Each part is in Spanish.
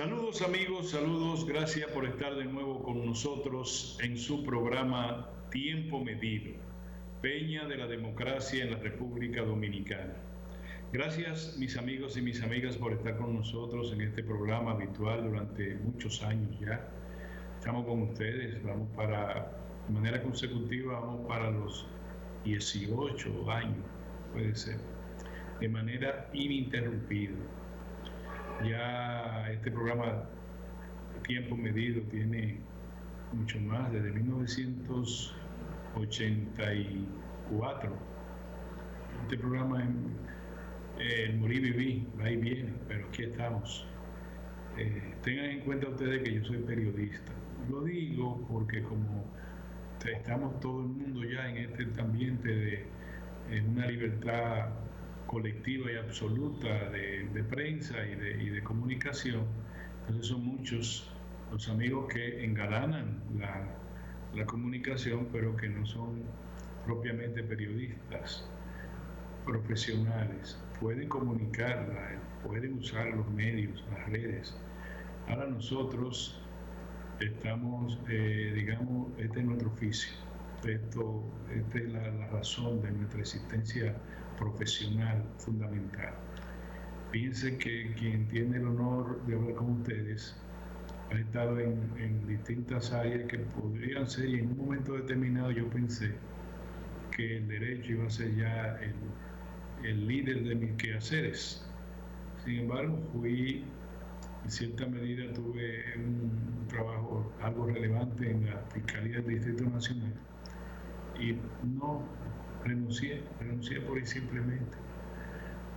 Saludos amigos, saludos, gracias por estar de nuevo con nosotros en su programa Tiempo Medido, Peña de la Democracia en la República Dominicana. Gracias mis amigos y mis amigas por estar con nosotros en este programa habitual durante muchos años ya. Estamos con ustedes, de manera consecutiva, vamos para los 18 años, puede ser, de manera ininterrumpida. Ya este programa Tiempo Medido tiene mucho más, desde 1984. Este programa en Morí Viví, va y viene, pero aquí estamos. Tengan en cuenta ustedes que yo soy periodista. Lo digo porque como estamos todo el mundo ya en este ambiente de una libertad colectiva y absoluta de prensa y de comunicación, entonces son muchos los amigos que engalanan la comunicación, pero que no son propiamente periodistas profesionales. Pueden comunicarla, pueden usar los medios, las redes. Ahora nosotros estamos, este es nuestro oficio. Esta es la razón de nuestra existencia profesional fundamental. Fíjense que quien tiene el honor de hablar con ustedes ha estado en distintas áreas que podrían ser, y en un momento determinado yo pensé que el derecho iba a ser ya el líder de mis quehaceres. Sin embargo, en cierta medida tuve un trabajo algo relevante en la Fiscalía del Distrito Nacional y no renuncié por ahí simplemente.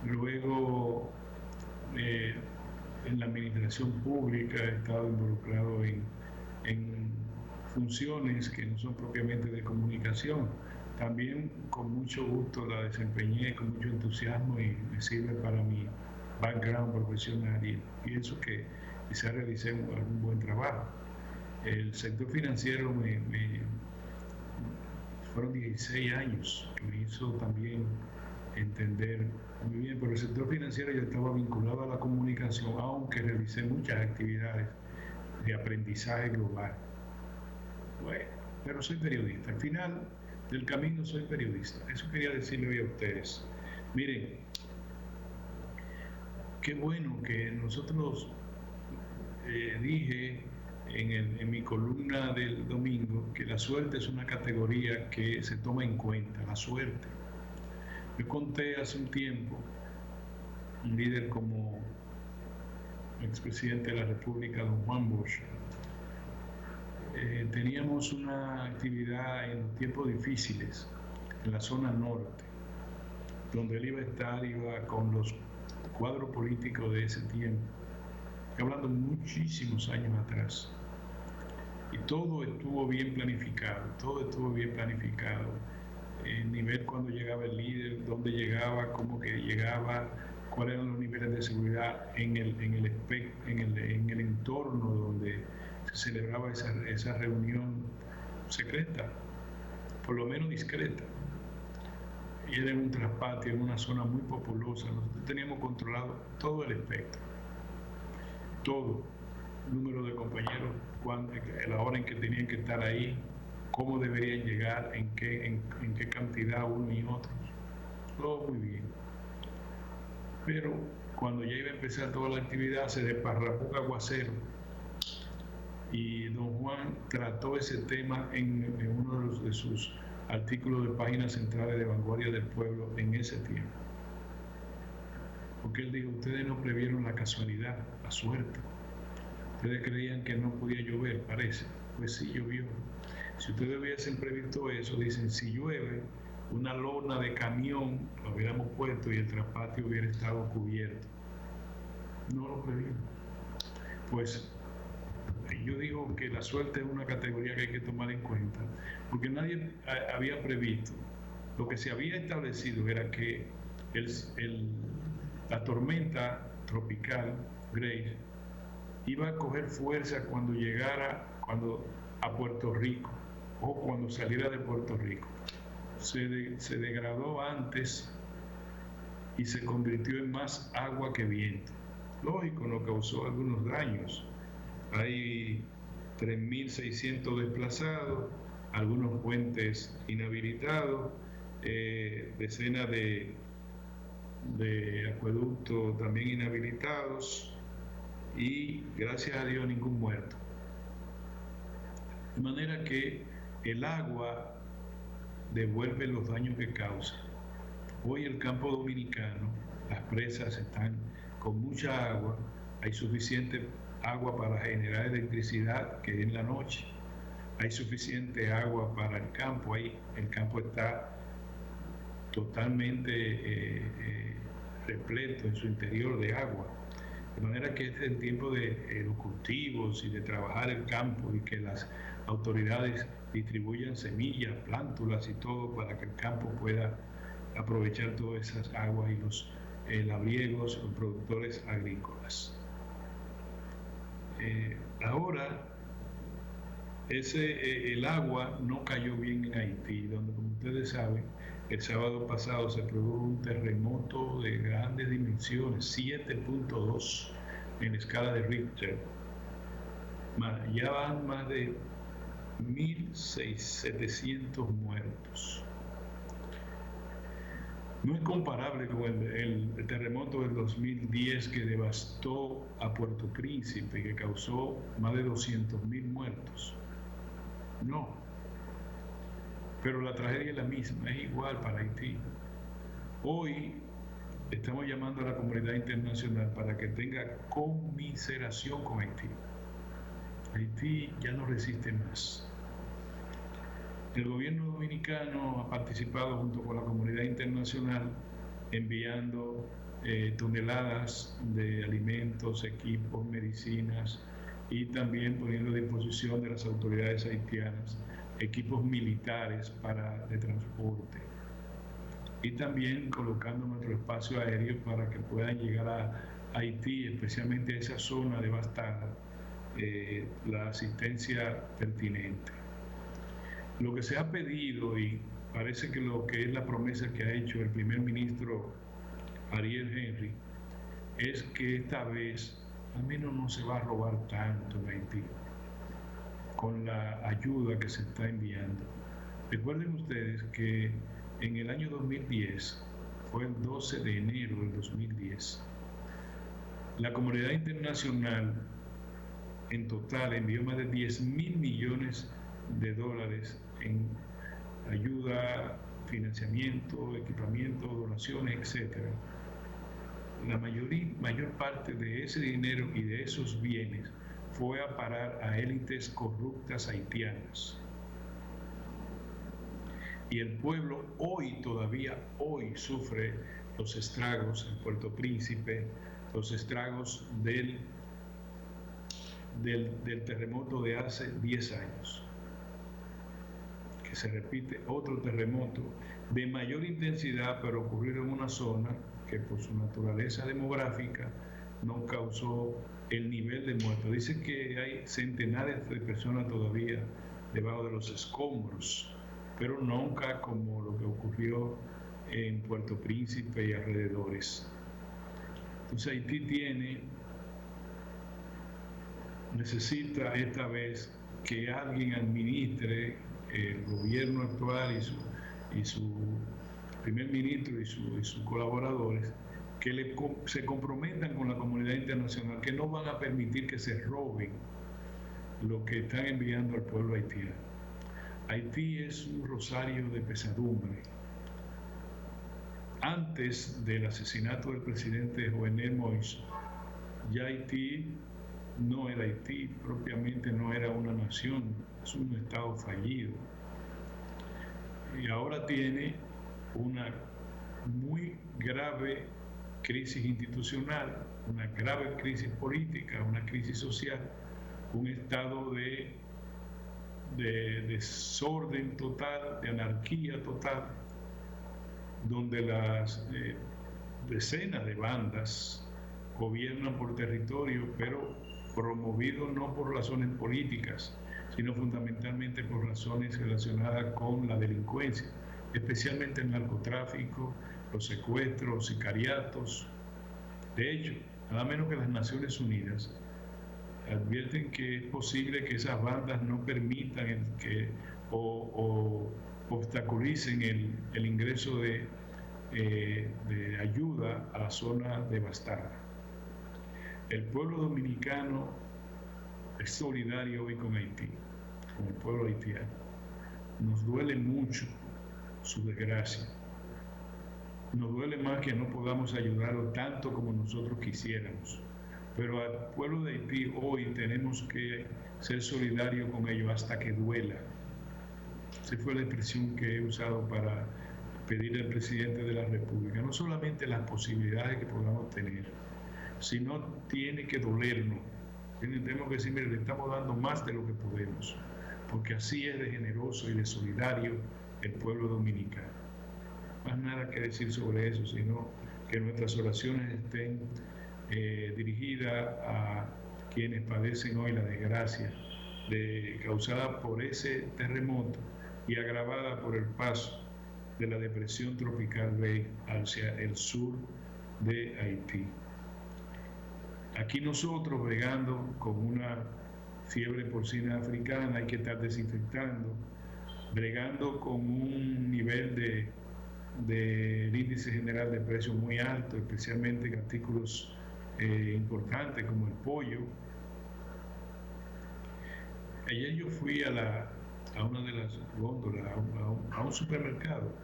Luego en la administración pública he estado involucrado en funciones que no son propiamente de comunicación. También con mucho gusto la desempeñé, con mucho entusiasmo, y me sirve para mi background profesional, y pienso que quizás realicé algún buen trabajo. El sector financiero fueron 16 años que me hizo también entender muy bien, pero el sector financiero yo estaba vinculado a la comunicación, aunque realicé muchas actividades de aprendizaje global. Bueno, pero soy periodista. Al final del camino soy periodista. Eso quería decirle hoy a ustedes. Miren, qué bueno que nosotros, dije en mi columna del domingo que la suerte es una categoría que se toma en cuenta, la suerte. Yo conté hace un tiempo un líder como el expresidente de la República, don Juan Bosch. Teníamos una actividad en tiempos difíciles en la zona norte, donde él iba con los cuadros políticos de ese tiempo, hablando muchísimos años atrás, y todo estuvo bien planificado, el nivel cuando llegaba el líder, dónde llegaba, cómo que llegaba, cuáles eran los niveles de seguridad en el entorno donde se celebraba esa reunión secreta, por lo menos discreta. Y era en un traspatio, en una zona muy populosa. Nosotros teníamos controlado todo el espectro, todo, número de compañeros, la hora en que tenían que estar ahí, cómo deberían llegar, en qué cantidad uno y otros, todo muy bien. Pero cuando ya iba a empezar toda la actividad, se desparramó un aguacero, y don Juan trató ese tema en uno de sus artículos de páginas centrales de Vanguardia del Pueblo en ese tiempo. Porque él dijo: ustedes no previeron la casualidad, la suerte. Ustedes creían que no podía llover, parece. Pues sí llovió. Si ustedes hubiesen previsto eso, dicen, si llueve, una lona de camión lo hubiéramos puesto y el traspatio hubiera estado cubierto. No lo previeron. Pues yo digo que la suerte es una categoría que hay que tomar en cuenta, porque nadie había previsto. Lo que se había establecido era que la tormenta tropical Grace iba a coger fuerza cuando llegara a Puerto Rico, o cuando saliera de Puerto Rico. Se degradó antes y se convirtió en más agua que viento. lógico, nos causó algunos daños. Hay 3.600 desplazados, algunos puentes inhabilitados, decenas de acueductos también inhabilitados y, gracias a Dios, ningún muerto. De manera que el agua devuelve los daños que causa. Hoy el campo dominicano, las presas están con mucha agua, hay suficiente agua para generar electricidad que en la noche, hay suficiente agua para el campo, el campo está totalmente repleto en su interior de agua. De manera que este es el tiempo de los cultivos y de trabajar el campo y que las autoridades distribuyan semillas, plántulas y todo para que el campo pueda aprovechar todas esas aguas y los labriegos, los productores agrícolas. Ahora, el agua no cayó bien en Haití, donde, como ustedes saben, el sábado pasado se produjo un terremoto de grandes dimensiones, 7.2 en la escala de Richter. Ya van más de 1.700 muertos. No es comparable con el terremoto del 2010 que devastó a Puerto Príncipe y que causó más de 200.000 muertos. No. Pero la tragedia es la misma, es igual para Haití. Hoy estamos llamando a la comunidad internacional para que tenga conmiseración con Haití. Haití ya no resiste más. El gobierno dominicano ha participado junto con la comunidad internacional enviando toneladas de alimentos, equipos, medicinas y también poniendo a disposición de las autoridades haitianas equipos militares de transporte y también colocando nuestro espacio aéreo para que puedan llegar a Haití, especialmente a esa zona devastada, la asistencia pertinente. Lo que se ha pedido, y parece que lo que es la promesa que ha hecho el primer ministro Ariel Henry, es que esta vez al menos no se va a robar tanto en Haití con la ayuda que se está enviando. Recuerden ustedes que en el año 2010, fue el 12 de enero del 2010, la comunidad internacional en total envió más de 10.000 millones de dólares en ayuda, financiamiento, equipamiento, donaciones, etc. La mayor parte de ese dinero y de esos bienes fue a parar a élites corruptas haitianas. Y el pueblo todavía hoy sufre los estragos en Puerto Príncipe, los estragos del terremoto de hace 10 años. Que se repite otro terremoto de mayor intensidad, pero ocurrido en una zona que por su naturaleza demográfica no causó el nivel de muertos. Dice que hay centenares de personas todavía debajo de los escombros, pero nunca como lo que ocurrió en Puerto Príncipe y alrededores. Entonces Haití necesita esta vez que alguien administre el gobierno actual y su primer ministro y sus colaboradores, que se comprometan con la comunidad internacional, que no van a permitir que se roben lo que están enviando al pueblo haitiano. Haití es un rosario de pesadumbre. Antes del asesinato del presidente Jovenel Moïse, ya Haití no era Haití, propiamente no era una nación, es un estado fallido. Y ahora tiene una muy grave crisis institucional, una grave crisis política, una crisis social, un estado de desorden total, de anarquía total, donde las decenas de bandas gobiernan por territorio, pero promovidos no por razones políticas, sino fundamentalmente por razones relacionadas con la delincuencia, especialmente el narcotráfico, los secuestros, los sicariatos. De hecho, nada menos que las Naciones Unidas, advierten que es posible que esas bandas no permitan o obstaculicen el ingreso de ayuda a la zona devastada. El pueblo dominicano es solidario hoy con Haití, con el pueblo haitiano. Nos duele mucho su desgracia. Nos duele más que no podamos ayudarlo tanto como nosotros quisiéramos. Pero al pueblo de Haití hoy tenemos que ser solidarios con ellos hasta que duela. Esa fue la expresión que he usado para pedir al presidente de la República. No solamente las posibilidades que podamos tener, sino tiene que dolernos. Tenemos que decir, mire, le estamos dando más de lo que podemos, porque así es de generoso y de solidario el pueblo dominicano. Más nada que decir sobre eso, sino que nuestras oraciones estén dirigidas a quienes padecen hoy la desgracia causada por ese terremoto y agravada por el paso de la depresión tropical Ray hacia el sur de Haití. Aquí nosotros bregando con una fiebre porcina africana, hay que estar desinfectando, bregando con un nivel del índice general de precios muy alto, especialmente en artículos importantes como el pollo. Ayer yo fui a una de las góndolas, a un supermercado,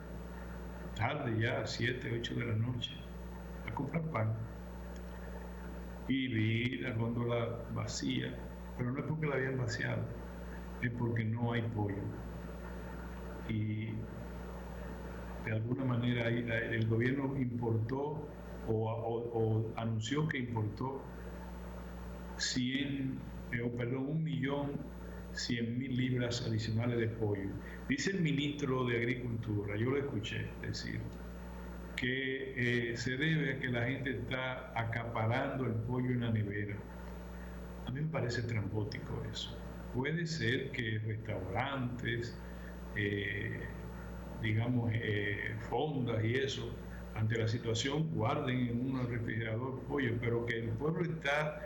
tarde ya, 7, 8 de la noche, a comprar pan. Y vi la góndola vacía, pero no es porque la habían vaciado, es porque no hay pollo. Y de alguna manera el gobierno importó o anunció que importó 1.100.000 libras adicionales de pollo. Dice el ministro de Agricultura, yo lo escuché decir, que se debe a que la gente está acaparando el pollo en la nevera. A mí me parece trambótico eso. Puede ser que restaurantes, fondas y eso, ante la situación guarden en un refrigerador pollo, pero que el pueblo está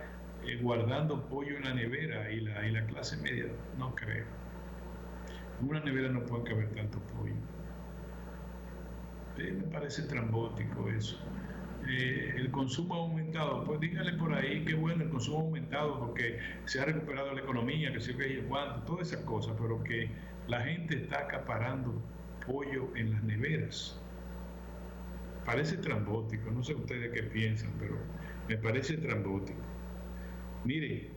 guardando pollo en la nevera y la clase media, no creo. En una nevera no puede caber tanto pollo. Me parece trambótico eso. El consumo ha aumentado, pues díganle por ahí que bueno, el consumo ha aumentado porque se ha recuperado la economía, que sé que cuánto, todas esas cosas, pero que la gente está acaparando pollo en las neveras. Parece trambótico, no sé ustedes qué piensan, pero me parece trambótico. Mire,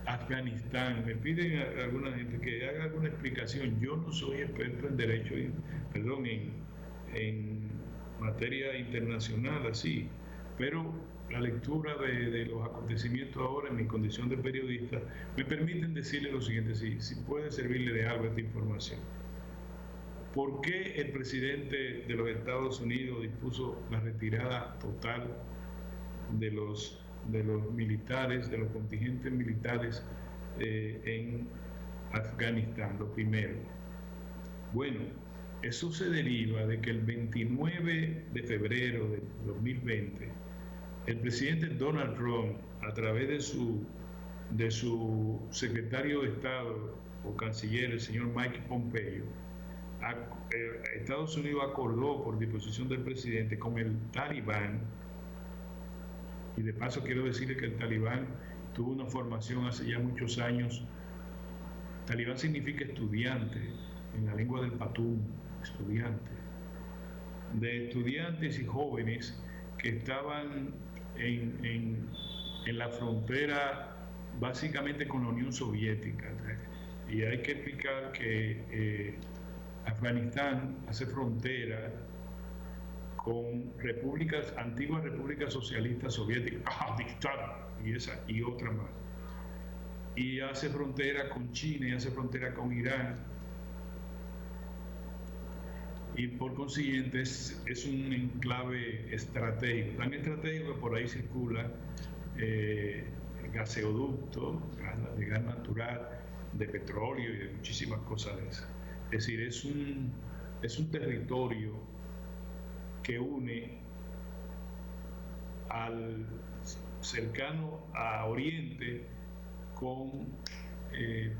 Afganistán, me piden a alguna gente que haga alguna explicación. Yo no soy experto en derecho, en materia internacional, así, pero la lectura de los acontecimientos ahora en mi condición de periodista me permiten decirle lo siguiente, si puede servirle de algo esta información. ¿Por qué el presidente de los Estados Unidos dispuso la retirada total de los militares, de los contingentes militares en Afganistán? Lo primero, bueno, eso se deriva de que el 29 de febrero de 2020, el presidente Donald Trump, a través de su secretario de Estado o canciller, el señor Mike Pompeo, Estados Unidos acordó por disposición del presidente con el Talibán, y de paso quiero decirle que el Talibán tuvo una formación hace ya muchos años. Talibán significa estudiante, en la lengua del patún, estudiante. De estudiantes y jóvenes que estaban en la frontera básicamente con la Unión Soviética. Y hay que explicar que Afganistán hace frontera con antiguas repúblicas socialistas soviéticas, y otra más. Y hace frontera con China y hace frontera con Irán. Y por consiguiente es un enclave estratégico, tan estratégico que por ahí circula gaseoducto, de gas natural, de petróleo y de muchísimas cosas de esas. Es decir, es un territorio que une cercano a Oriente con,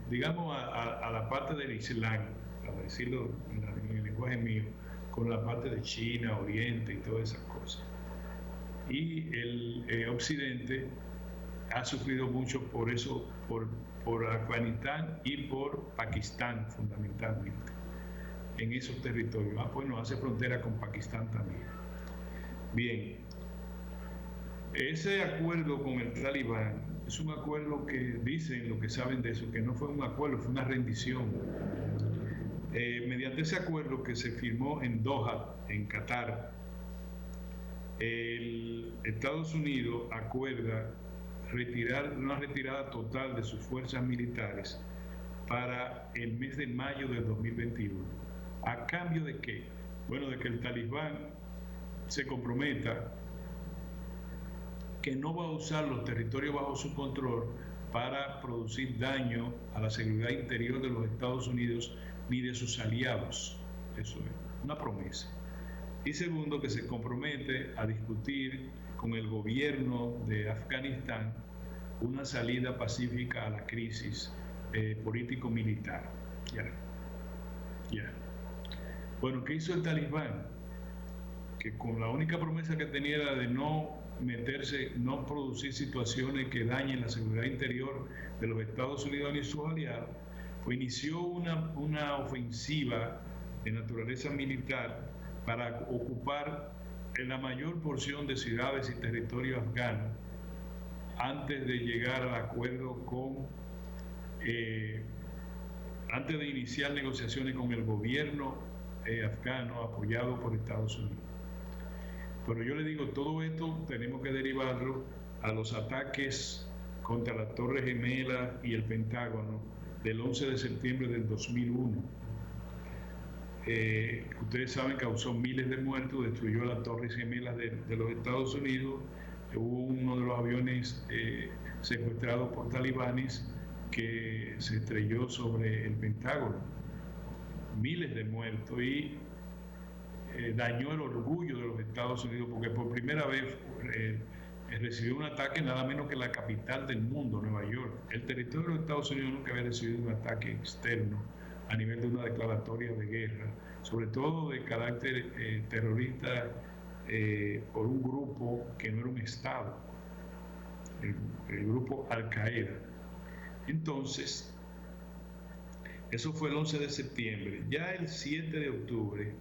digamos, a la parte del Islam, para decirlo en el lenguaje mío, con la parte de China, Oriente y todas esas cosas. Y el Occidente ha sufrido mucho por eso, por Afganistán y por Pakistán fundamentalmente, en esos territorios. Bueno, hace frontera con Pakistán también. Bien, ese acuerdo con el Talibán es un acuerdo que dicen, lo que saben de eso, que no fue un acuerdo, fue una rendición. Mediante ese acuerdo que se firmó en Doha, en Qatar, Estados Unidos acuerda una retirada total de sus fuerzas militares para el mes de mayo del 2021. ¿A cambio de qué? Bueno, de que el Talibán se comprometa que no va a usar los territorios bajo su control para producir daño a la seguridad interior de los Estados Unidos ni de sus aliados. Eso es una promesa. Y segundo, que se compromete a discutir con el gobierno de Afganistán una salida pacífica a la crisis político-militar. Ya. Bueno, ¿qué hizo el Talibán? Que con la única promesa que tenía era de no producir situaciones que dañen la seguridad interior de los Estados Unidos ni sus aliados, pues inició una ofensiva de naturaleza militar para ocupar la mayor porción de ciudades y territorios afganos antes de llegar al acuerdo antes de iniciar negociaciones con el gobierno afgano apoyado por Estados Unidos. Pero yo le digo, todo esto tenemos que derivarlo a los ataques contra las Torres Gemelas y el Pentágono del 11 de septiembre del 2001. Ustedes saben, causó miles de muertos, destruyó las Torres Gemelas de los Estados Unidos. Hubo uno de los aviones secuestrados por talibanes que se estrelló sobre el Pentágono. Miles de muertos y dañó el orgullo de los Estados Unidos, porque por primera vez recibió un ataque nada menos que la capital del mundo, Nueva York. El territorio de los Estados Unidos nunca había recibido un ataque externo a nivel de una declaratoria de guerra, sobre todo de carácter terrorista por un grupo que no era un Estado, el grupo Al-Qaeda. Entonces, eso fue el 11 de septiembre. Ya el 7 de octubre,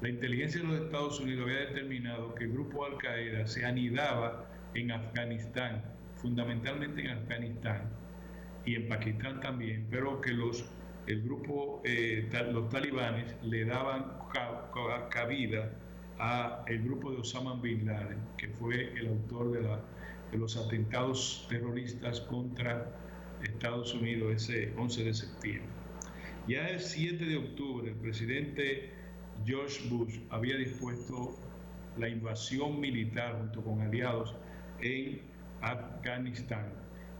la inteligencia de los Estados Unidos había determinado que el grupo Al-Qaeda se anidaba en Afganistán, fundamentalmente en Afganistán y en Pakistán también, pero que los talibanes le daban cabida a el grupo de Osama Bin Laden, que fue el autor de los atentados terroristas contra Estados Unidos ese 11 de septiembre. Ya el 7 de octubre, el presidente George Bush había dispuesto la invasión militar junto con aliados en Afganistán.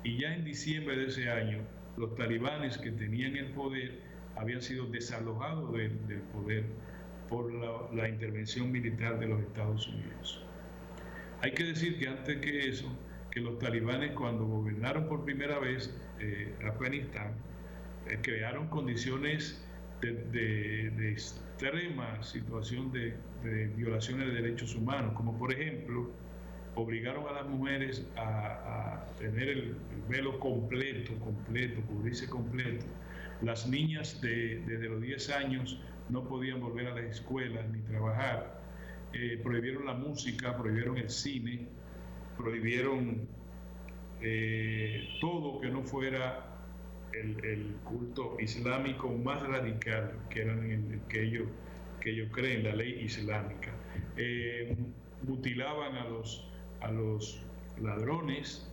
Y ya en diciembre de ese año, los talibanes que tenían el poder habían sido desalojados del poder por la intervención militar de los Estados Unidos. Hay que decir que antes que eso, que los talibanes, cuando gobernaron por primera vez Afganistán, crearon condiciones de extrema situación de violaciones de derechos humanos, como por ejemplo, obligaron a las mujeres a tener el velo completo, cubrirse completo. Las niñas desde los 10 años no podían volver a las escuelas ni trabajar. Prohibieron la música, prohibieron el cine, prohibieron todo que no fuera el culto islámico más radical, que era el que ellos creen, la ley islámica. Mutilaban a los ladrones,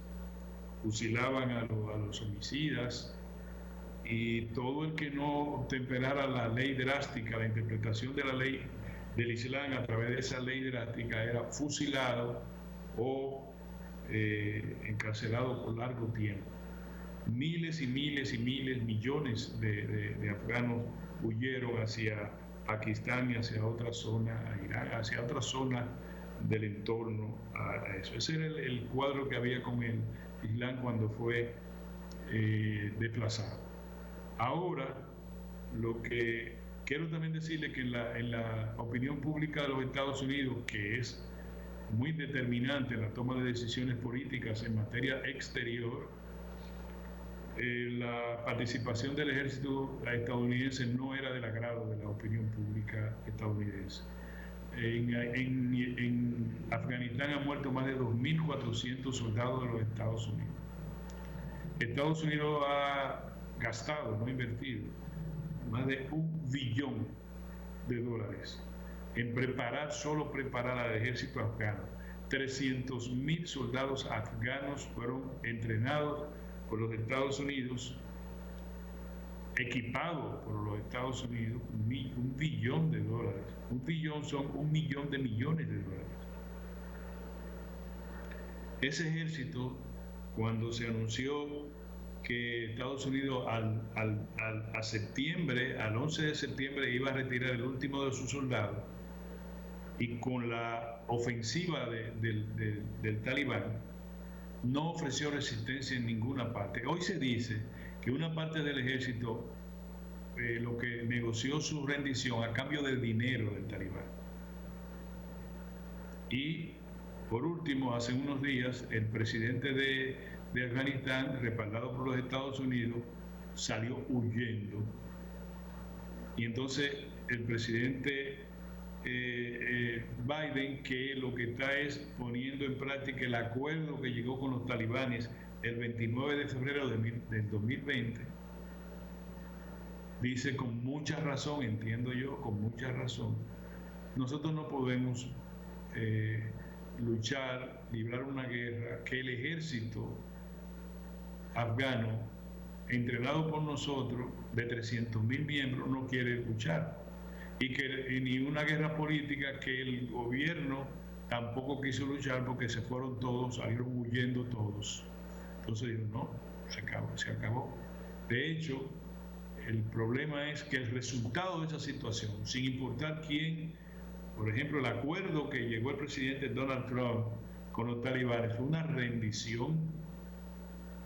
fusilaban a los homicidas, y todo el que no temperara la ley drástica, la interpretación de la ley del Islam a través de esa ley drástica, era fusilado o encarcelado por largo tiempo. Miles y miles y miles, millones de afganos huyeron hacia Pakistán y hacia otra zona, Irán, hacia otra zona del entorno a eso. Ese era el cuadro que había con el Islam cuando fue desplazado. Ahora, lo que quiero también decirle que en la opinión pública de los Estados Unidos, que es muy determinante en la toma de decisiones políticas en materia exterior, la participación del ejército estadounidense no era del agrado de la opinión pública estadounidense. En Afganistán han muerto más de 2.400 soldados de los Estados Unidos. Estados Unidos ha gastado, no invertido, más de $1 billón en solo preparar al ejército afgano. 300.000 soldados afganos fueron entrenados por los Estados Unidos, equipados por los Estados Unidos, $1 billón. $1 billón son 1 millón de millones de dólares. Ese ejército, cuando se anunció que Estados Unidos a septiembre, al 11 de septiembre, iba a retirar el último de sus soldados, y con la ofensiva del Talibán, no ofreció resistencia en ninguna parte. Hoy se dice que una parte del ejército lo que negoció su rendición a cambio del dinero del Talibán. Y por último, hace unos días, el presidente de Afganistán, respaldado por los Estados Unidos, salió huyendo. Y entonces el presidente Biden, que lo que está es poniendo en práctica el acuerdo que llegó con los talibanes el 29 de febrero del 2020, dice con mucha razón, entiendo yo, con mucha razón, nosotros no podemos luchar, librar una guerra que el ejército afgano, entrenado por nosotros, de 300.000 miembros, no quiere luchar. Y que ni una guerra política que el gobierno tampoco quiso luchar porque se fueron todos, salieron huyendo todos. Entonces digo, no, se acabó. De hecho, el problema es que el resultado de esa situación, sin importar quién, por ejemplo, el acuerdo que llegó el presidente Donald Trump con los talibanes fue una rendición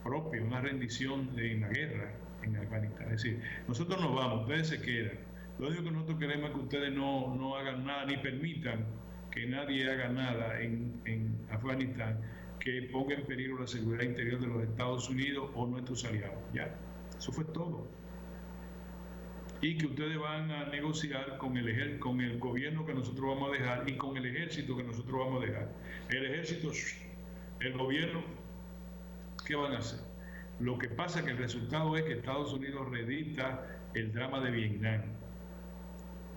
propia, una rendición en la guerra en Afganistán. Es decir, nosotros nos vamos, ustedes se quedan. Lo único que nosotros queremos es que ustedes no hagan nada, ni permitan que nadie haga nada en Afganistán que ponga en peligro la seguridad interior de los Estados Unidos o nuestros aliados. Ya, eso fue todo. Y que ustedes van a negociar con el gobierno que nosotros vamos a dejar y con el ejército que nosotros vamos a dejar. El ejército, el gobierno, ¿qué van a hacer? Lo que pasa es que el resultado es que Estados Unidos reedita el drama de Vietnam.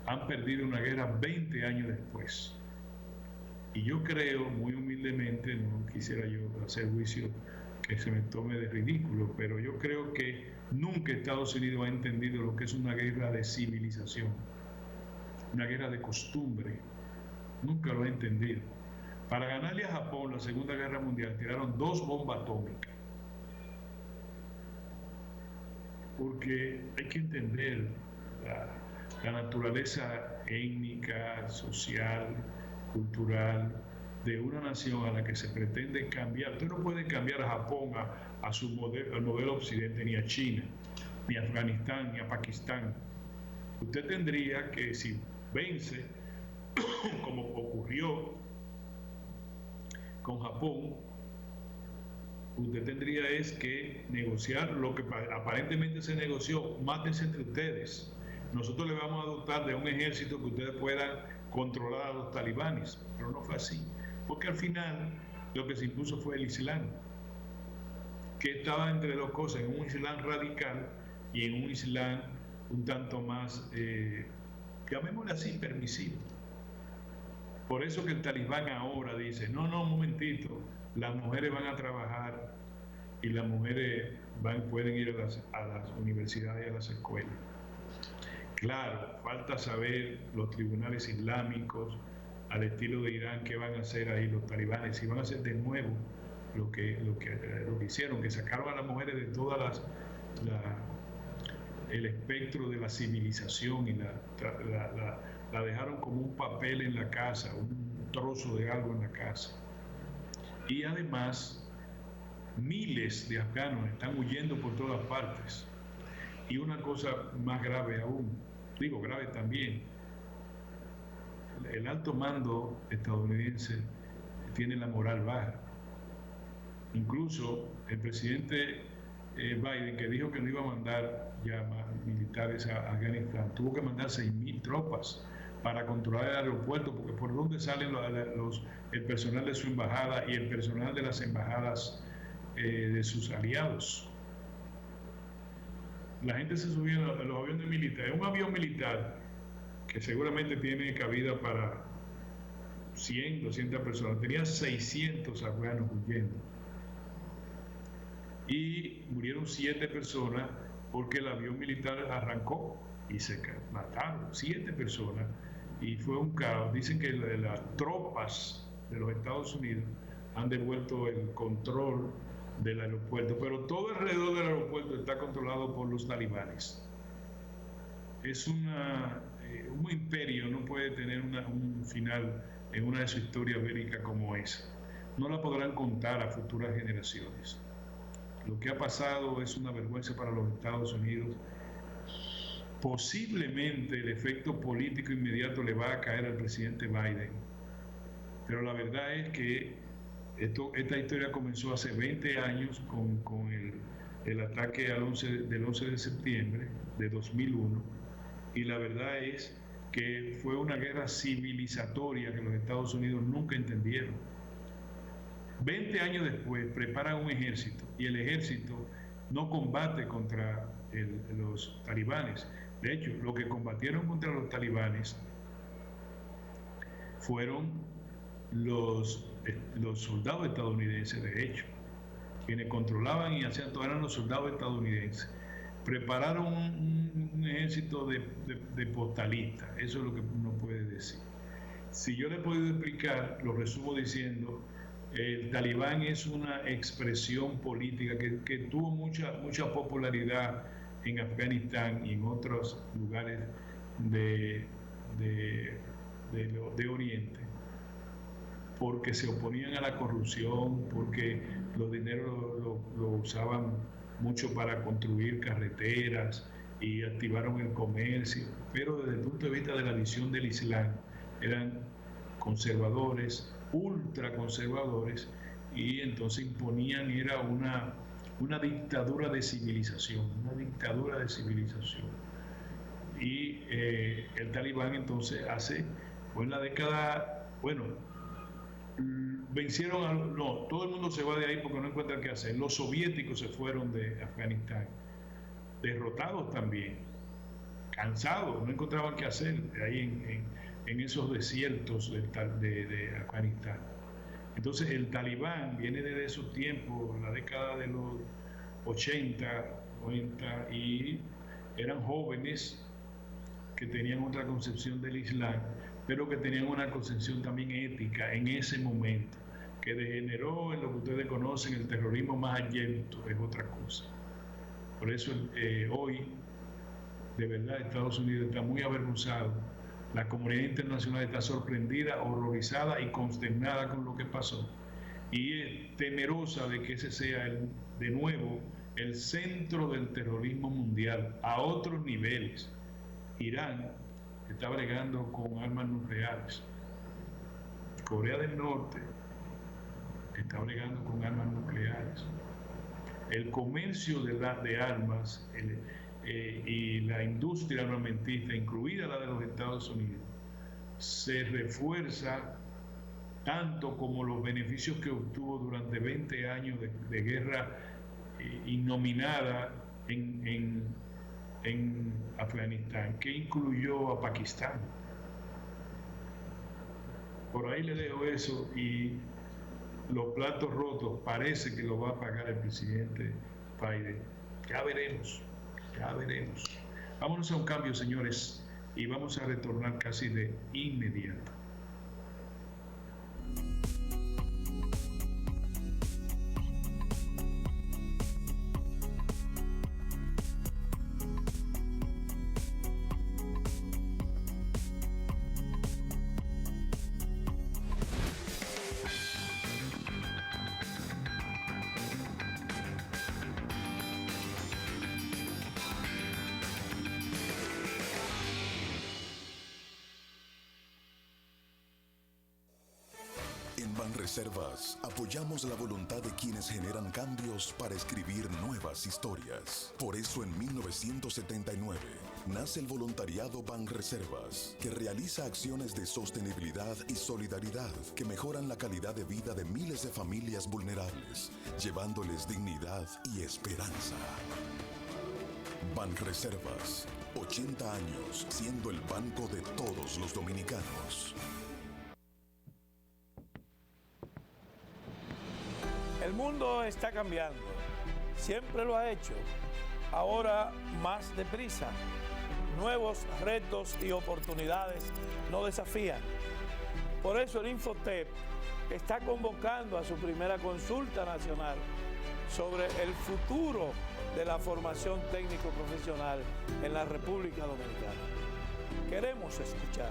Han perdido una guerra 20 años después. Y yo creo, muy humildemente, no quisiera yo hacer juicio que se me tome de ridículo, pero yo creo que nunca Estados Unidos ha entendido lo que es una guerra de civilización, una guerra de costumbre. Nunca lo ha entendido. Para ganarle a Japón la Segunda Guerra Mundial tiraron 2 bombas atómicas. Porque hay que entender la naturaleza étnica, social, cultural de una nación a la que se pretende cambiar. Usted no puede cambiar a Japón al modelo occidente, ni a China, ni a Afganistán, ni a Pakistán. Usted tendría que, si vence, como ocurrió con Japón, usted tendría es que negociar lo que aparentemente se negoció. Mátense entre ustedes. Nosotros le vamos a dotar de un ejército que ustedes puedan controlar a los talibanes, pero no fue así, porque al final lo que se impuso fue el Islam, que estaba entre dos cosas, en un Islam radical y en un Islam un tanto más, llamémosle así, permisivo. Por eso que el talibán ahora dice, no, un momentito, las mujeres van a trabajar y las mujeres pueden ir a las universidades y a las escuelas. Claro, falta saber los tribunales islámicos, al estilo de Irán, qué van a hacer ahí los talibanes, si van a hacer de nuevo lo que hicieron, que sacaron a las mujeres de todas el espectro de la civilización y la dejaron como un papel en la casa, trozo de algo en la casa. Y además, miles de afganos están huyendo por todas partes. Y una cosa más grave aún, digo grave también, el alto mando estadounidense tiene la moral baja. Incluso el presidente Biden, que dijo que no iba a mandar ya más militares a Afganistán, tuvo que mandar 6.000 tropas para controlar el aeropuerto, porque por donde salen el personal de su embajada y el personal de las embajadas de sus aliados. La gente se subía a los aviones militares. Un avión militar que seguramente tiene cabida para 100, 200 personas, tenía 600 afganos huyendo. Y murieron 7 personas porque el avión militar arrancó y se mataron 7 personas y fue un caos. Dicen que las tropas de los Estados Unidos han devuelto el control del aeropuerto, pero todo alrededor del aeropuerto está controlado por los talibanes. Es un imperio, no puede tener un final en una de sus historias bélicas como esa. No la podrán contar a futuras generaciones. Lo que ha pasado es una vergüenza para los Estados Unidos. Posiblemente el efecto político inmediato le va a caer al presidente Biden. Pero la verdad es que esta historia comenzó hace 20 años con el ataque del 11 de septiembre de 2001. Y la verdad es que fue una guerra civilizatoria que los Estados Unidos nunca entendieron. 20 años después preparan un ejército y el ejército no combate contra los talibanes. De hecho, lo que combatieron contra los talibanes fueron los soldados estadounidenses, de hecho, quienes controlaban y hacían todo eran los soldados estadounidenses. Prepararon un ejército de postalistas, eso es lo que uno puede decir. Si yo le puedo explicar, lo resumo diciendo, el talibán es una expresión política que tuvo mucha popularidad en Afganistán y en otros lugares de Oriente, porque se oponían a la corrupción, porque los dineros lo usaban mucho para construir carreteras y activaron el comercio, pero desde el punto de vista de la visión del Islam eran conservadores, ultraconservadores, y entonces imponían, era una dictadura de civilización, Y el talibán entonces fue en la década, vencieron, todo el mundo se va de ahí porque no encuentran qué hacer. Los soviéticos se fueron de Afganistán, derrotados también, cansados, no encontraban qué hacer ahí en esos desiertos de Afganistán. Entonces el talibán viene desde esos tiempos, la década de los 80, 90, y eran jóvenes que tenían otra concepción del Islam, pero que tenían una concepción también ética en ese momento, que degeneró en lo que ustedes conocen el terrorismo más allento, es otra cosa. Por eso hoy, de verdad, Estados Unidos está muy avergonzado, la comunidad internacional está sorprendida, horrorizada y consternada con lo que pasó, y es temerosa de que ese sea de nuevo el centro del terrorismo mundial a otros niveles. Irán está bregando con armas nucleares. Corea del Norte está bregando con armas nucleares. El comercio de armas y la industria armamentista, incluida la de los Estados Unidos, se refuerza tanto como los beneficios que obtuvo durante 20 años de guerra innominada en Afganistán, que incluyó a Pakistán. Por ahí le dejo eso, y los platos rotos parece que lo va a pagar el presidente Biden. Ya veremos. Vámonos a un cambio, señores, y vamos a retornar casi de inmediato. En Banreservas apoyamos la voluntad de quienes generan cambios para escribir nuevas historias. Por eso en 1979 nace el voluntariado Banreservas, que realiza acciones de sostenibilidad y solidaridad que mejoran la calidad de vida de miles de familias vulnerables, llevándoles dignidad y esperanza. Banreservas, 80 años siendo el banco de todos los dominicanos. El mundo está cambiando, siempre lo ha hecho, ahora más deprisa. Nuevos retos y oportunidades nos desafían. Por eso el Infotep está convocando a su primera consulta nacional sobre el futuro de la formación técnico-profesional en la República Dominicana. Queremos escuchar.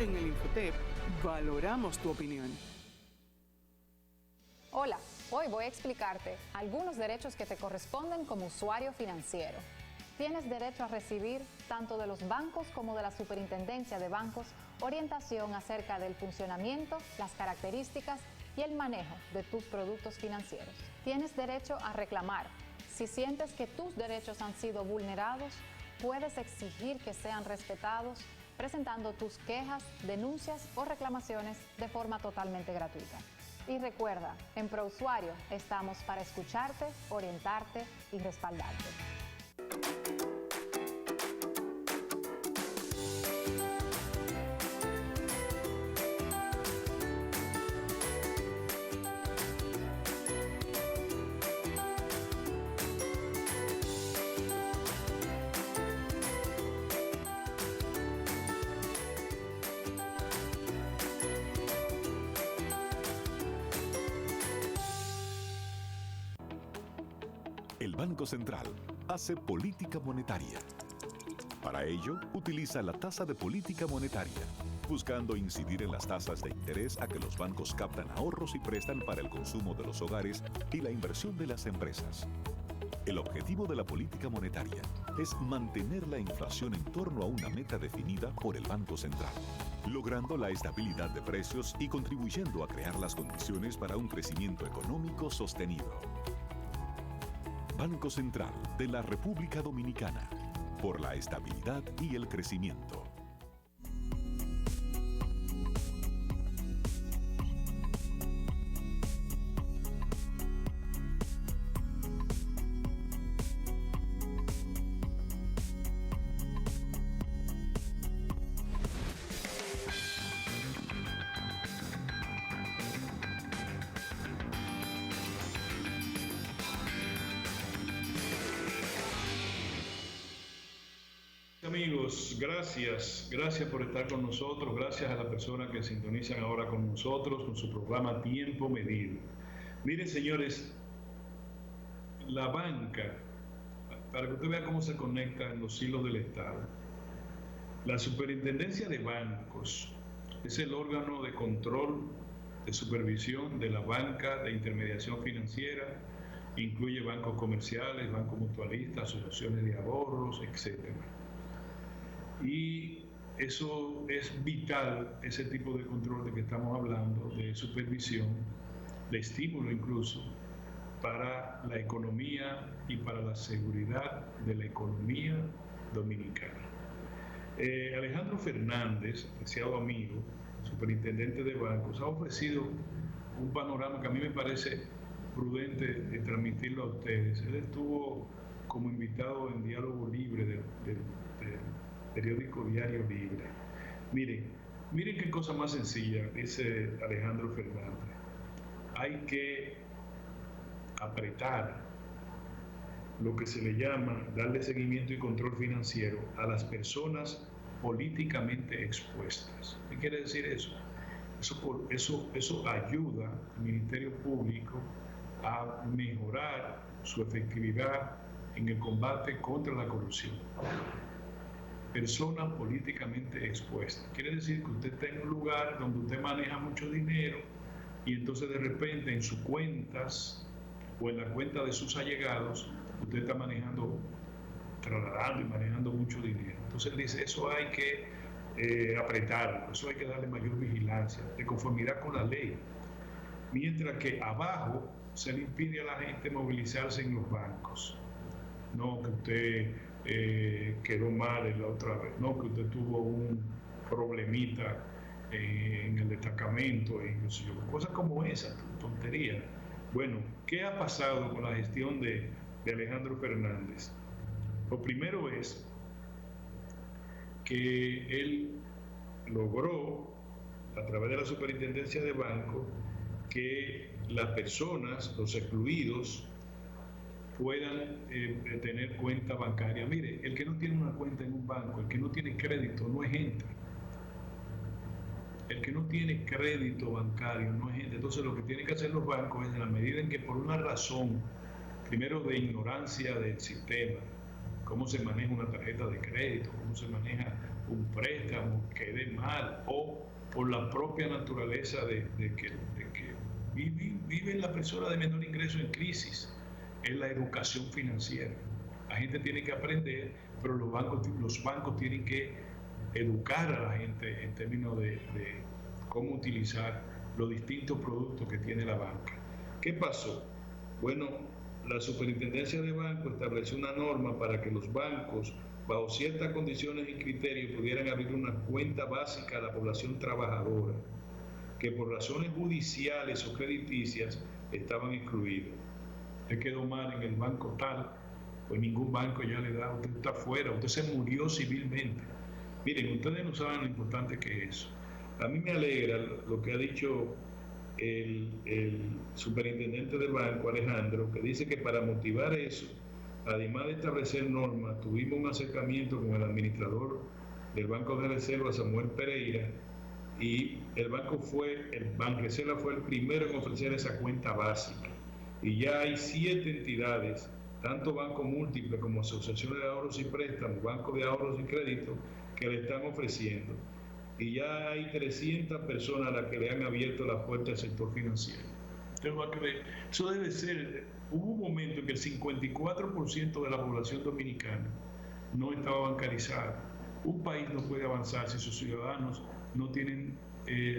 En el Infotep valoramos tu opinión. Hola, hoy voy a explicarte algunos derechos que te corresponden como usuario financiero. Tienes derecho a recibir, tanto de los bancos como de la Superintendencia de Bancos, orientación acerca del funcionamiento, las características y el manejo de tus productos financieros. Tienes derecho a reclamar. Si sientes que tus derechos han sido vulnerados, puedes exigir que sean respetados presentando tus quejas, denuncias o reclamaciones de forma totalmente gratuita. Y recuerda, en ProUsuario estamos para escucharte, orientarte y respaldarte. El Banco Central hace política monetaria. Para ello, utiliza la tasa de política monetaria, buscando incidir en las tasas de interés a que los bancos captan ahorros y prestan para el consumo de los hogares y la inversión de las empresas. El objetivo de la política monetaria es mantener la inflación en torno a una meta definida por el Banco Central, logrando la estabilidad de precios y contribuyendo a crear las condiciones para un crecimiento económico sostenido. Banco Central de la República Dominicana, por la estabilidad y el crecimiento. Amigos, gracias por estar con nosotros, gracias a las personas que sintonizan ahora con nosotros, con su programa Tiempo Medido. Miren, señores, la banca, para que usted vea cómo se conectan los hilos del Estado, la Superintendencia de Bancos es el órgano de control, de supervisión de la banca de intermediación financiera, incluye bancos comerciales, bancos mutualistas, asociaciones de ahorros, etcétera. Y eso es vital, ese tipo de control de que estamos hablando, de supervisión, de estímulo incluso, para la economía y para la seguridad de la economía dominicana. Alejandro Fernández, apreciado amigo, superintendente de bancos, ha ofrecido un panorama que a mí me parece prudente de transmitirlo a ustedes. Él estuvo como invitado en Diálogo Libre del periódico Diario Libre. Miren qué cosa más sencilla, dice Alejandro Fernández. Hay que apretar lo que se le llama darle seguimiento y control financiero a las personas políticamente expuestas. ¿Qué quiere decir eso? Eso ayuda al Ministerio Público a mejorar su efectividad en el combate contra la corrupción. Persona políticamente expuesta. Quiere decir que usted está en un lugar donde usted maneja mucho dinero y entonces de repente en sus cuentas o en la cuenta de sus allegados usted está trasladando y manejando mucho dinero. Entonces él dice, eso hay que apretarlo, eso hay que darle mayor vigilancia, de conformidad con la ley. Mientras que abajo se le impide a la gente movilizarse en los bancos. No que usted quedó mal la otra vez, no que usted tuvo un problemita en el destacamento, cosas como esa, tontería. Bueno, ¿qué ha pasado con la gestión de Alejandro Fernández? Lo primero es que él logró, a través de la superintendencia de banco, que las personas, los excluidos, puedan tener cuenta bancaria. Mire, el que no tiene una cuenta en un banco, el que no tiene crédito, no es gente. El que no tiene crédito bancario no es gente. Entonces lo que tienen que hacer los bancos es, en la medida en que por una razón, primero de ignorancia del sistema, cómo se maneja una tarjeta de crédito, cómo se maneja un préstamo, quede mal, o por la propia naturaleza de que vive la persona de menor ingreso en crisis, es la educación financiera. La gente tiene que aprender, pero los bancos tienen que educar a la gente en términos de cómo utilizar los distintos productos que tiene la banca. ¿Qué pasó? Bueno, la Superintendencia de Bancos estableció una norma para que los bancos, bajo ciertas condiciones y criterios, pudieran abrir una cuenta básica a la población trabajadora, que por razones judiciales o crediticias estaban excluidos. Usted quedó mal en el banco tal, pues ningún banco ya le da, usted está fuera, usted se murió civilmente. Miren, ustedes no saben lo importante que es eso. A mí me alegra lo que ha dicho el superintendente del banco, Alejandro, que dice que para motivar eso, además de establecer normas, tuvimos un acercamiento con el administrador del Banco de Reserva, Samuel Pereira, y el Banreserva fue el primero en ofrecer esa cuenta básica. Y ya hay 7 entidades, tanto Banco Múltiple como Asociaciones de Ahorros y Préstamos, Banco de Ahorros y Crédito, que le están ofreciendo. Y ya hay 300 personas a las que le han abierto la puerta al sector financiero. Usted va a creer, eso debe ser, hubo un momento en que el 54% de la población dominicana no estaba bancarizada. Un país no puede avanzar si sus ciudadanos no tienen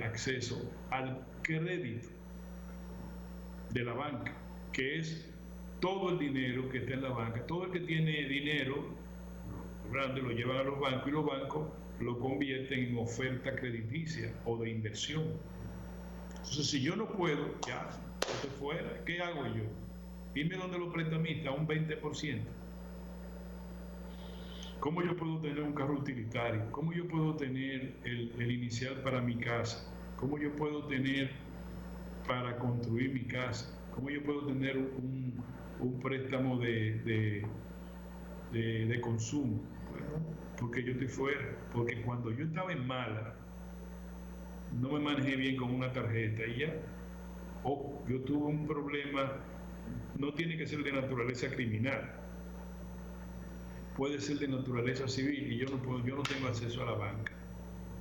acceso al crédito de la banca, que es todo el dinero que está en la banca. Todo el que tiene dinero grande lo llevan a los bancos y los bancos lo convierten en oferta crediticia o de inversión. Entonces, si yo no puedo, ya, estoy fuera. ¿Qué hago yo? Dime dónde los prestamistas, un 20%. ¿Cómo yo puedo tener un carro utilitario? ¿Cómo yo puedo tener el inicial para mi casa? ¿Cómo yo puedo tener para construir mi casa? ¿Cómo yo puedo tener un préstamo de consumo? Bueno, porque yo estoy fuera. Porque cuando yo estaba en mala, no me manejé bien con una tarjeta y ya. O yo tuve un problema, no tiene que ser de naturaleza criminal. Puede ser de naturaleza civil y yo no tengo acceso a la banca.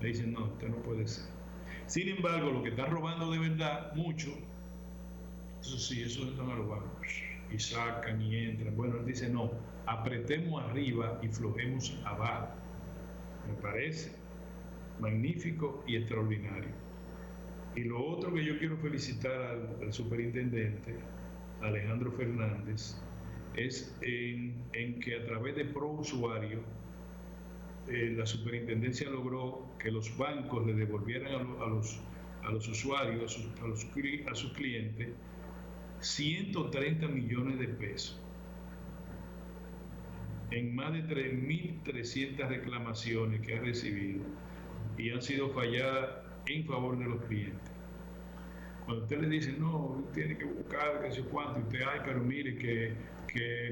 Me dicen, no, usted no puede ser. Sin embargo, lo que están robando de verdad, mucho, eso sí, eso están a los bancos. Y sacan y entran. Bueno, él dice, no, apretemos arriba y flojemos abajo. Me parece magnífico y extraordinario. Y lo otro que yo quiero felicitar al superintendente, Alejandro Fernández, es en que a través de ProUsuario, la superintendencia logró que los bancos le devolvieran a los usuarios, a sus clientes, 130 millones de pesos en más de 3.300 reclamaciones que ha recibido y han sido falladas en favor de los clientes. Cuando usted le dice, no, tiene que buscar qué sé cuánto, y usted, ay, pero mire que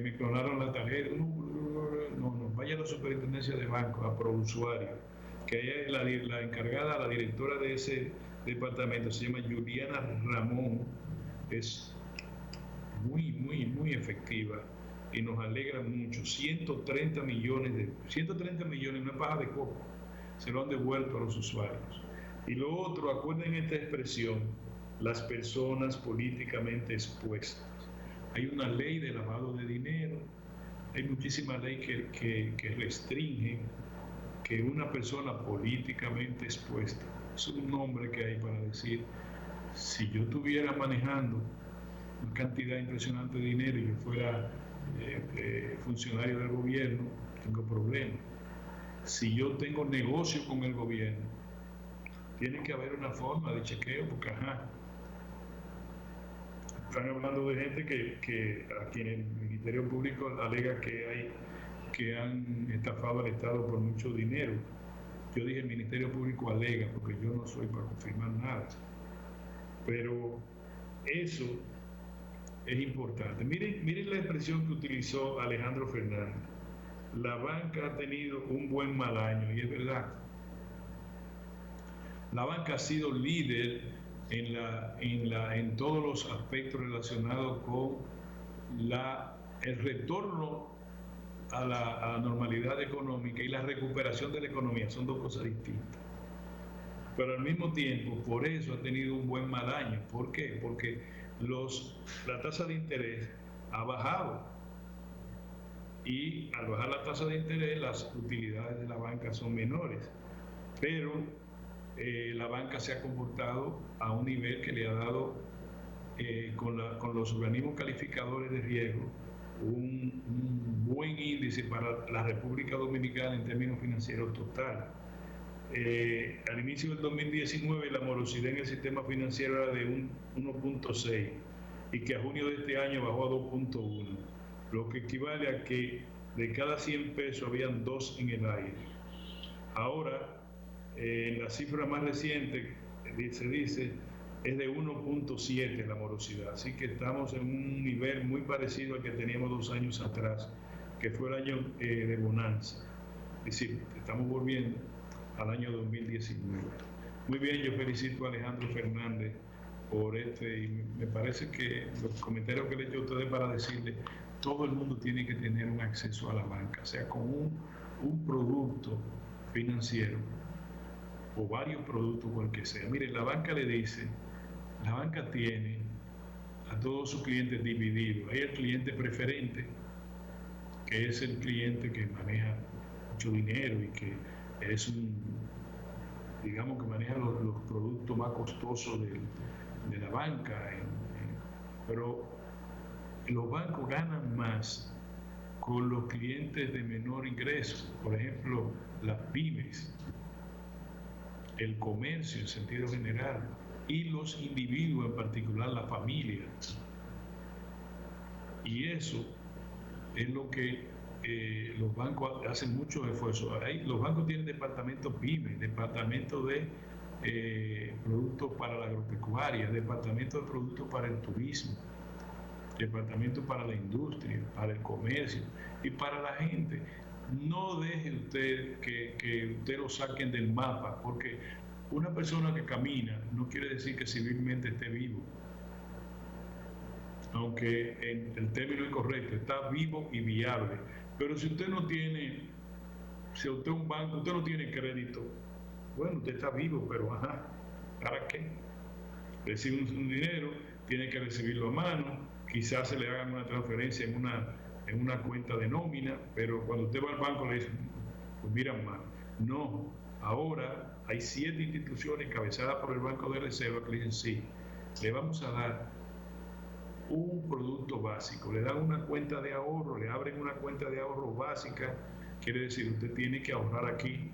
me clonaron la tarjeta, no, vaya a la superintendencia de banco, a ProUsuario, que ella es la encargada, la directora de ese departamento, se llama Juliana Ramón, es muy efectiva y nos alegra mucho. 130 millones, no es paja de coco, se lo han devuelto a los usuarios. Y lo otro, acuerden esta expresión, las personas políticamente expuestas. Hay una ley de lavado de dinero, hay muchísimas leyes que restringen que una persona políticamente expuesta, es un nombre que hay para decir, si yo estuviera manejando una cantidad impresionante de dinero y yo fuera funcionario del gobierno, tengo problemas. Si yo tengo negocio con el gobierno, tiene que haber una forma de chequeo, porque están hablando de gente que a quien el Ministerio Público alega que han estafado al Estado por mucho dinero. Yo dije el Ministerio Público alega, porque yo no soy para confirmar nada. Pero eso es importante. Miren la expresión que utilizó Alejandro Fernández. La banca ha tenido un buen mal año, y es verdad. La banca ha sido líder en todos los aspectos relacionados con el retorno a la normalidad económica y la recuperación de la economía. Son dos cosas distintas. Pero al mismo tiempo, por eso ha tenido un buen mal año. ¿Por qué? Porque la tasa de interés ha bajado. Y al bajar la tasa de interés, las utilidades de la banca son menores. Pero la banca se ha comportado a un nivel que le ha dado, con los organismos calificadores de riesgo, un buen índice para la República Dominicana en términos financieros total. Al inicio del 2019 la morosidad en el sistema financiero era de 1.6 y que a junio de este año bajó a 2.1, lo que equivale a que de cada 100 pesos habían 2 en el aire. Ahora, la cifra más reciente se dice es de 1.7 la morosidad, así que estamos en un nivel muy parecido al que teníamos 2 años atrás, que fue el año de bonanza. Es decir, estamos volviendo al año 2019. Muy bien, yo felicito a Alejandro Fernández por y me parece que los comentarios que le he hecho a ustedes para decirle, todo el mundo tiene que tener un acceso a la banca, sea con un producto financiero o varios productos, cualquier sea. Miren, la banca le dice, la banca tiene a todos sus clientes divididos. Hay el cliente preferente, que es el cliente que maneja mucho dinero y que es digamos que maneja los productos más costosos de la banca, pero los bancos ganan más con los clientes de menor ingreso, por ejemplo, las pymes, el comercio en sentido general y los individuos, en particular la familia. Y eso es lo que los bancos hacen muchos esfuerzos. Los bancos tienen departamentos pymes, departamentos de productos para la agropecuaria, departamentos de productos para el turismo, departamentos para la industria, para el comercio y para la gente. No deje usted que usted lo saquen del mapa, porque una persona que camina no quiere decir que civilmente esté vivo, aunque en el término incorrecto está vivo y viable. Pero si usted no tiene, si usted es un banco, usted no tiene crédito, bueno, usted está vivo, pero ¿para qué? Recibe un dinero, tiene que recibirlo a mano, quizás se le hagan una transferencia en una cuenta de nómina, pero cuando usted va al banco le dicen, pues miran mal. No, ahora hay 7 instituciones encabezadas por el Banco de Reserva que le dicen, sí, le vamos a dar un producto básico, le dan una cuenta de ahorro, le abren una cuenta de ahorro básica, quiere decir, usted tiene que ahorrar aquí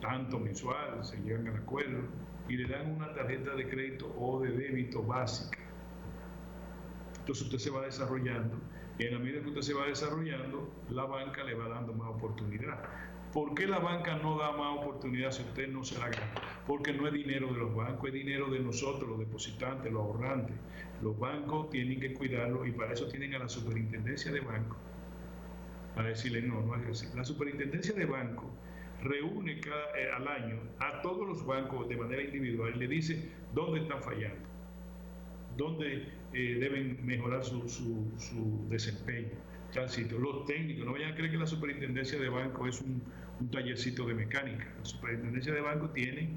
tanto mensual, se llegan al acuerdo, y le dan una tarjeta de crédito o de débito básica. Entonces usted se va desarrollando, y en la medida que usted se va desarrollando, la banca le va dando más oportunidad. ¿Por qué la banca no da más oportunidad si usted no se la gana? Porque no es dinero de los bancos, es dinero de nosotros, los depositantes, los ahorrantes. Los bancos tienen que cuidarlo y para eso tienen a la superintendencia de banco, para decirle no es así. La superintendencia de banco reúne al año a todos los bancos de manera individual y le dice dónde están fallando, dónde deben mejorar su desempeño. Tal sitio. Los técnicos, no vayan a creer que la superintendencia de banco es un tallercito de mecánica. La superintendencia de banco tiene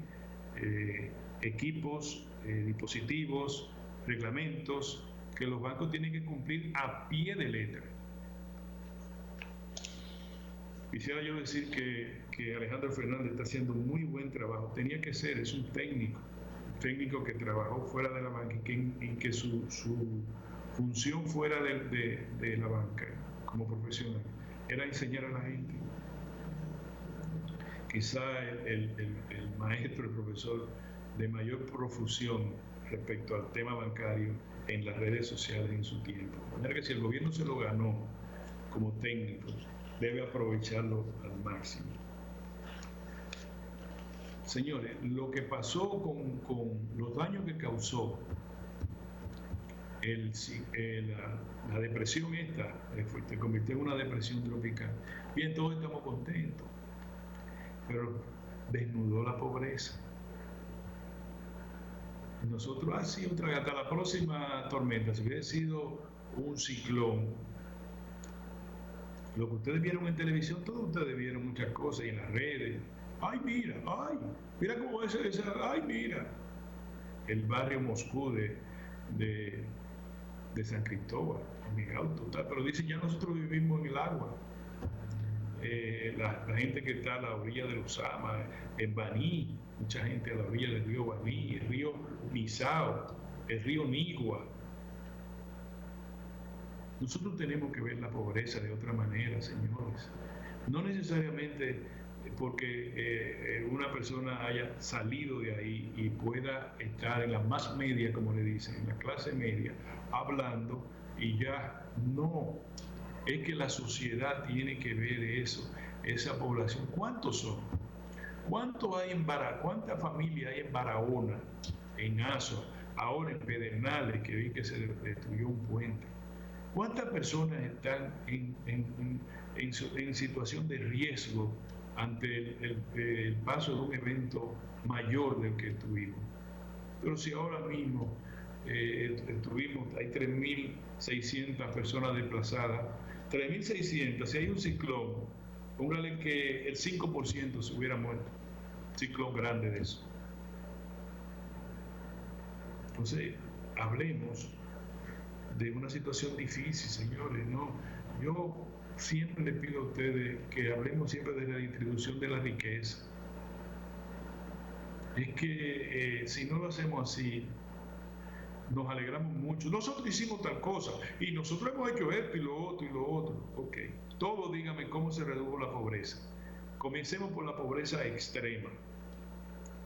equipos, dispositivos, reglamentos que los bancos tienen que cumplir a pie de letra. Quisiera yo decir que que Alejandro Fernández está haciendo un muy buen trabajo. Tenía que ser, es un técnico que trabajó fuera de la banca y que su función fuera de la banca como profesional era enseñar a la gente. Quizá el maestro, el profesor de mayor profusión respecto al tema bancario en las redes sociales en su tiempo. De manera que si el gobierno se lo ganó como técnico, debe aprovecharlo al máximo. Señores, lo que pasó con los daños que causó la depresión esta, se convirtió en una depresión tropical. Bien, todos estamos contentos, pero desnudó la pobreza. Nosotros así hasta la próxima tormenta, si hubiera sido un ciclón, lo que ustedes vieron en televisión, todos ustedes vieron muchas cosas y en las redes. Ay, mira cómo es esa, ay, mira. El barrio Moscú de San Cristóbal, en mi auto, pero dicen ya nosotros vivimos en el agua. La gente que está a la orilla del Osama, en Baní, mucha gente a la orilla del río Baní, el río Nizao, el río Nigua. Nosotros tenemos que ver la pobreza de otra manera, señores. No necesariamente porque una persona haya salido de ahí y pueda estar en la más media, como le dicen, en la clase media, hablando y ya no. Es que la sociedad tiene que ver eso, esa población. ¿Cuántos son? ¿Cuántos hay en ¿Cuánta familia hay en Barahona, en Azua, ahora en Pedernales, que vi que se destruyó un puente? ¿Cuántas personas están en situación de riesgo ante el paso de un evento mayor del que tuvimos? Pero si ahora mismo hay 3.600 personas desplazadas, 3.600, si hay un ciclón, póngale que el 5% se hubiera muerto, ciclón grande de eso. Entonces, hablemos de una situación difícil, señores, ¿no? Yo siempre les pido a ustedes que hablemos siempre de la distribución de la riqueza. Es que si no lo hacemos así, nos alegramos mucho. Nosotros hicimos tal cosa y nosotros hemos hecho esto y lo otro y lo otro. Ok, todo dígame cómo se redujo la pobreza. Comencemos por la pobreza extrema.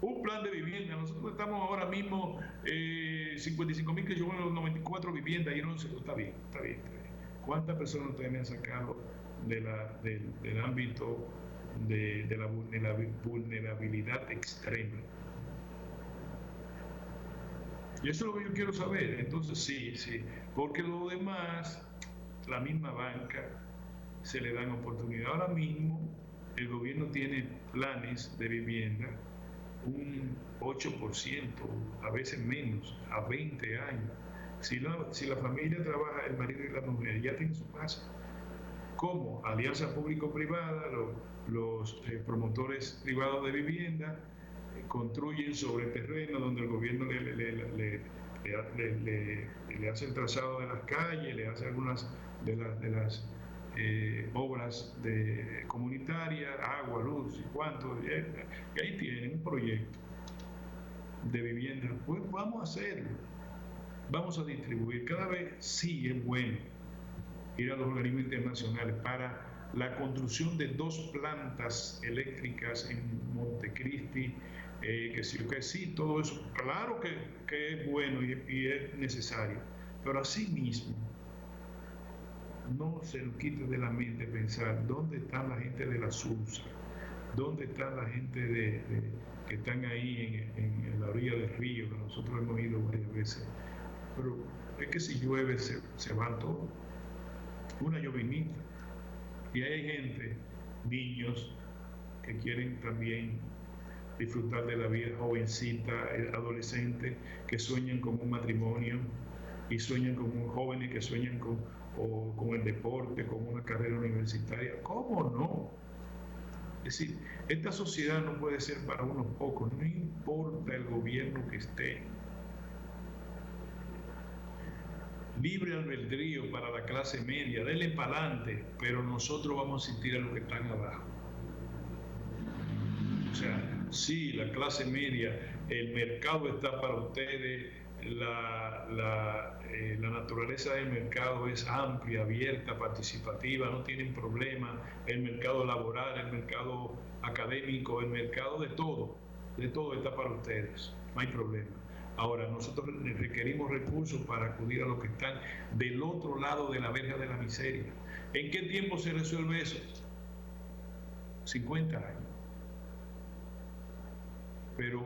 Un plan de vivienda. Nosotros estamos ahora mismo 55.000 que llegó en los 94 viviendas y no sé, está bien. ¿Cuántas personas ustedes me han sacado del ámbito de la vulnerabilidad extrema? Y eso es lo que yo quiero saber. Entonces sí, porque lo demás, la misma banca, se le dan oportunidad. Ahora mismo el gobierno tiene planes de vivienda, un 8%, a veces menos, a 20 años. Si la familia trabaja, el marido y la mujer ya tienen su casa. ¿Cómo? Alianza público-privada, los promotores privados de vivienda construyen sobre terreno donde el gobierno le hace el trazado de las calles, le hace algunas de las obras comunitarias, agua, luz y cuánto, y ahí tienen un proyecto de vivienda. Pues vamos a hacerlo, vamos a distribuir. Cada vez sí es bueno ir a los organismos internacionales para la construcción de 2 plantas eléctricas en Montecristi, que sí, todo eso, claro que es bueno y es necesario, pero así mismo no se nos quite de la mente pensar dónde están la gente de la SUSA, dónde está la gente que están ahí en la orilla del río, que nosotros hemos ido varias veces. Pero es que si llueve se van todos, una llovinita. Y hay gente, niños, que quieren también disfrutar de la vida, jovencita, adolescente, que sueñan con un matrimonio y sueñan con jóvenes que sueñan con el deporte, con una carrera universitaria. ¿Cómo no? Es decir, esta sociedad no puede ser para unos pocos, no importa el gobierno que esté. Libre albedrío para la clase media, denle para adelante, pero nosotros vamos a asistir a los que están abajo. sea, sí, la clase media, el mercado está para ustedes, la naturaleza del mercado es amplia, abierta, participativa, no tienen problema, el mercado laboral, el mercado académico, el mercado de todo está para ustedes, no hay problema. Ahora, nosotros requerimos recursos para acudir a los que están del otro lado de la verja de la miseria. ¿En qué tiempo se resuelve eso? 50 años. Pero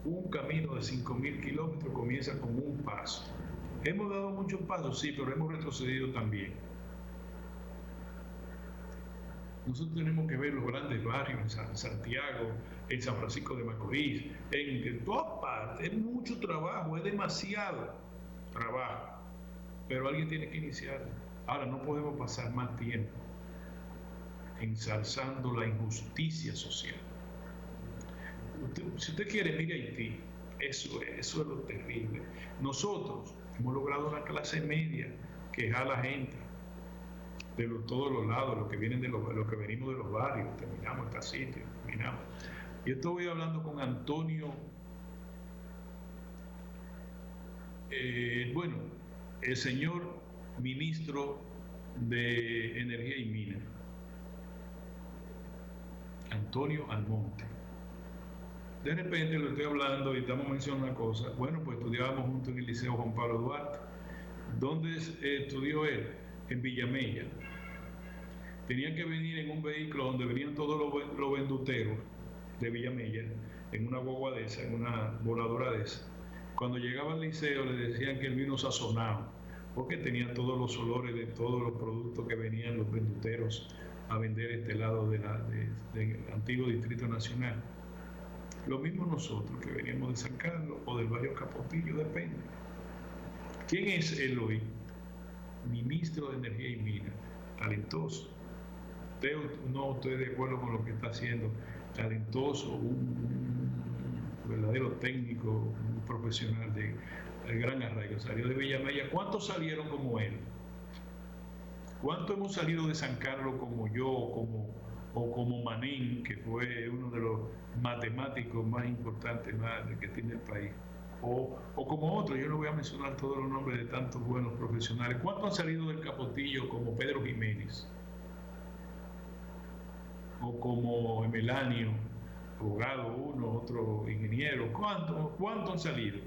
un camino de 5.000 kilómetros comienza con un paso. Hemos dado muchos pasos, sí, pero hemos retrocedido también. Nosotros tenemos que ver los grandes barrios en Santiago, en San Francisco de Macorís, en todas partes. Es mucho trabajo, es demasiado trabajo, pero alguien tiene que iniciar. Ahora, no podemos pasar más tiempo ensalzando la injusticia social. Si usted quiere, mire Haití, eso es lo terrible. Nosotros hemos logrado una clase media que jala gente de todos los lados, los que vienen de los que venimos de los barrios, terminamos este sitio, terminamos. Yo estoy hablando con Antonio, el señor ministro de Energía y Minas, Antonio Almonte. De repente lo estoy hablando y estamos mencionando una cosa. Bueno, pues estudiábamos juntos en el Liceo Juan Pablo Duarte. ¿Dónde estudió él? En Villamella. Tenían que venir en un vehículo donde venían todos los venduteros de Villamella, en una guagua de esa, en una voladora de esa. Cuando llegaba al liceo le decían que el vino sazonado, porque tenía todos los olores de todos los productos que venían los venduteros a vender este lado del antiguo Distrito Nacional. Lo mismo nosotros que veníamos de San Carlos o del barrio Capotillo, depende. ¿Quién es él hoy? Ministro de Energía y Minas, talentoso. No estoy de acuerdo con lo que está haciendo, talentoso, un verdadero técnico, un profesional de gran arraigo. Salió de Villamella. ¿Cuántos salieron como él? ¿Cuántos hemos salido de San Carlos como yo, o como Manén, que fue uno de los matemáticos más importantes que tiene el país? O como otros, yo no voy a mencionar todos los nombres de tantos buenos profesionales. ¿Cuántos han salido del Capotillo como Pedro Jiménez? O como Emelanio, abogado uno, otro ingeniero. ¿Cuántos han salido?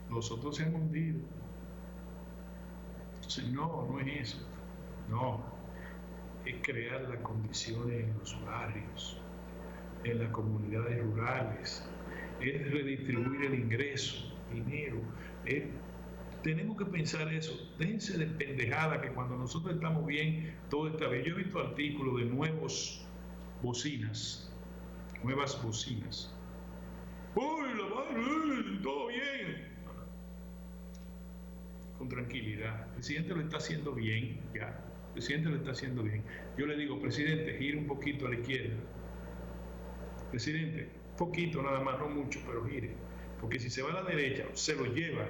Los otros se han hundido. Entonces, no es eso. No. Es crear las condiciones en los barrios, en las comunidades rurales, es redistribuir el ingreso, dinero. Tenemos que pensar eso. Déjense de pendejada que cuando nosotros estamos bien, todo está bien. Yo he visto artículos de nuevas bocinas. ¡Uy, la madre! ¡Todo bien! Con tranquilidad. El presidente lo está haciendo bien, ya. El presidente lo está haciendo bien. Yo le digo, presidente, gire un poquito a la izquierda. Presidente, poquito nada más, no mucho, pero gire. Porque si se va a la derecha, se lo lleva,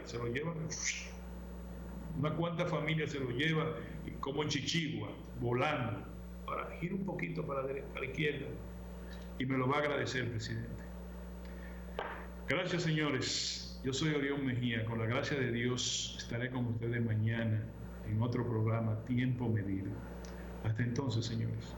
unas cuantas familias se lo lleva como en Chichigua, volando. Ahora, gire un poquito para la izquierda y me lo va a agradecer el presidente. Gracias, señores. Yo soy Orión Mejía. Con la gracia de Dios estaré con ustedes mañana en otro programa, Tiempo Medido. Hasta entonces, señores.